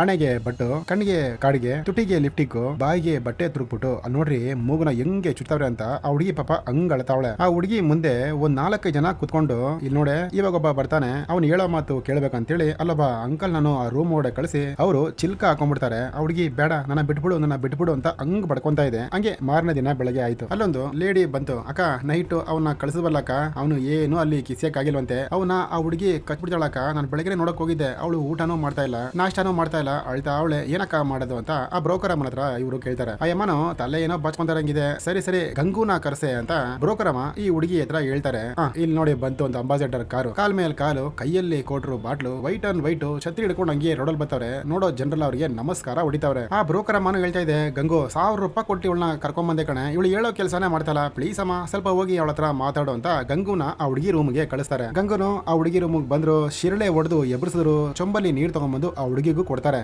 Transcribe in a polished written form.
ಹಣೆಗೆ ಬಟ್ಟು, ಕಣ್ಣಿಗೆ ಕಾಡಿಗೆ, ತುಟಿಗೆ ಲಿಫ್ಟಿಕ್, ಬಾಯಿಗೆ ಬಟ್ಟೆ ತುರುಕ್ಬಿಟ್ಟು ನೋಡ್ರಿ ಮೂಗುನ ಹೆಂಗೆ ಚುಟ್ತಾವ್ರೆ ಅಂತ ಆ ಹುಡುಗಿ ಪಾಪ ಹಂಗ್ ಅಳ್ತಾವಳೆ. ಆ ಹುಡುಗಿ ಮುಂದೆ ಒಂದ್ 4 ಜನ ಕುತ್ಕೊಂಡು ಇಲ್ಲಿ ನೋಡೆ ಇವಾಗ ಒಬ್ಬ ಬರ್ತಾನೆ, ಅವ್ನು ಹೇಳೋ ಮಾತು ಕೇಳ್ಬೇಕಂತೇಳಿ ಅಲ್ಲೊಬ್ಬ ಅಂಕಲ್ ನಾನು ಆ ರೂಮ್ ಒಳಗಡೆ ಕಳಿಸಿ ಅವರು ಚಿಲ್ಕ ಹಾಕೊಂಡ್ಬಿಡ್ತಾರೆ. ಆ ಹುಡುಗಿ ಬೇಡ ನನ್ನ ಬಿಟ್ಬಿಡು ಅಂತ ಹಂಗ್ ಬಡ್ಕೊಂತ ಇದೆ. ಹಂಗೆ ಮಾರನೇ ದಿನ ಬೆಳಗ್ಗೆ ಆಯ್ತು. ಅಲ್ಲೊಂದು ಲೇಡಿ ಬಂತು, ಅಕ್ಕ ನೈಟ್ ಅವನ್ನ ಕಳಿಸಬಲ್ಲಕ್ಕ, ಅವನು ಏನು ಅಲ್ಲಿ ಕಿಸಿಯಕ್ ಆಗಿಲ್ವಂತೆ, ಅವನ ಆ ಹುಡುಗಿ ಕಚ್ಬಿಡ್ತಾಳಕ್ಕ, ನಾನು ಬೆಳಗ್ಗೆ ನೋಡಕ್ ಹೋಗಿದ್ದೆ, ಅವಳು ಊಟನೂ ಮಾಡ್ತಾ ಇಲ್ಲ, ನಾಷ್ಟಾನೂ ಮಾಡ್ತಾ ಇಲ್ಲ, ಅಳ್ತಾ ಅವಳೆ, ಏನಕ್ಕ ಮಾಡೋದು ಅಂತ ಆ ಬ್ರೋಕರ್ ಅಮ್ಮನ ಹತ್ರ ಇವರು ಕೇಳ್ತಾರೆ. ಆ ಅಮ್ಮನು ತಲೆ ಏನೋ ಬಚ್ಕೊಂತಾರಂಗಿದೆ, ಸರಿ ಗಂಗೂನ ಕರ್ಸೆ ಅಂತ ಬ್ರೋಕರ್ ಅಮ್ಮ ಈ ಹುಡುಗಿ ಹತ್ರ ಹೇಳ್ತಾರೆ. ಇಲ್ಲಿ ನೋಡಿ ಬಂತು ಒಂದು ಅಂಬಾಸಿಡರ್ ಕಾರು, ಕಾಲ್ ಮೇಲೆ ಕಾಲು, ಕೈಯಲ್ಲಿ ಕೋಟ್ರು ಬಾಟ್ಲು, ವೈಟ್ ಅಂಡ್ ವೈಟ್ ಛತ್ರಿ ಹಿಡ್ಕೊಂಡು ಹಂಗೆ ರೋಡಲ್ ಬರ್ತಾವ್ರೆ. ನೋಡೋ ಜನರಲ್ ಅವರಿಗೆ ನಮಸ್ಕಾರ ಹೊಡಿತಾವ್ರೆ. ಆ ಬ್ರೋಕರ್ ಅಮ್ಮನು ಹೇಳ್ತಾ ಇದೆ, ಗಂಗು 1000 ರೂಪಾಯಿ ಕೊಟ್ಟು ಇವಳನ್ನ ಕರ್ಕೊಂಡ್ ಬಂದೆ ಕಣೆ, ಇವಳು ಹೇಳೋ ಕೆಲಸನೇ ಮಾಡ್ತಾಳ, ಪ್ಲೀಸ್ ಅಮ್ಮ ಸ್ವಲ್ಪ ಹೋಗಿ ಅವಳ ಹತ್ರ ಮಾತಾಡು ಅಂತ ಗಂಗುನ ಆ ಹುಡುಗಿ ರೂಮ್ಗೆ ಕಳಿಸ್ತಾರೆ. ಗಂಗುನು ಆ ಹುಡುಗಿ ರೂಮ್ಗೆ ಬಂದ್ರು, ಶಿರಳೆ ಹೊಡೆದು ಎಬ್ರಿಸಿದ್ರು, ಚೊಂಬಲ್ಲಿ ನೀರ್ ತಗೊಂಡ್ಬಂದು ಆ ಹುಡುಗಿಗೂ ಕೊಡ್ತಾರೆ.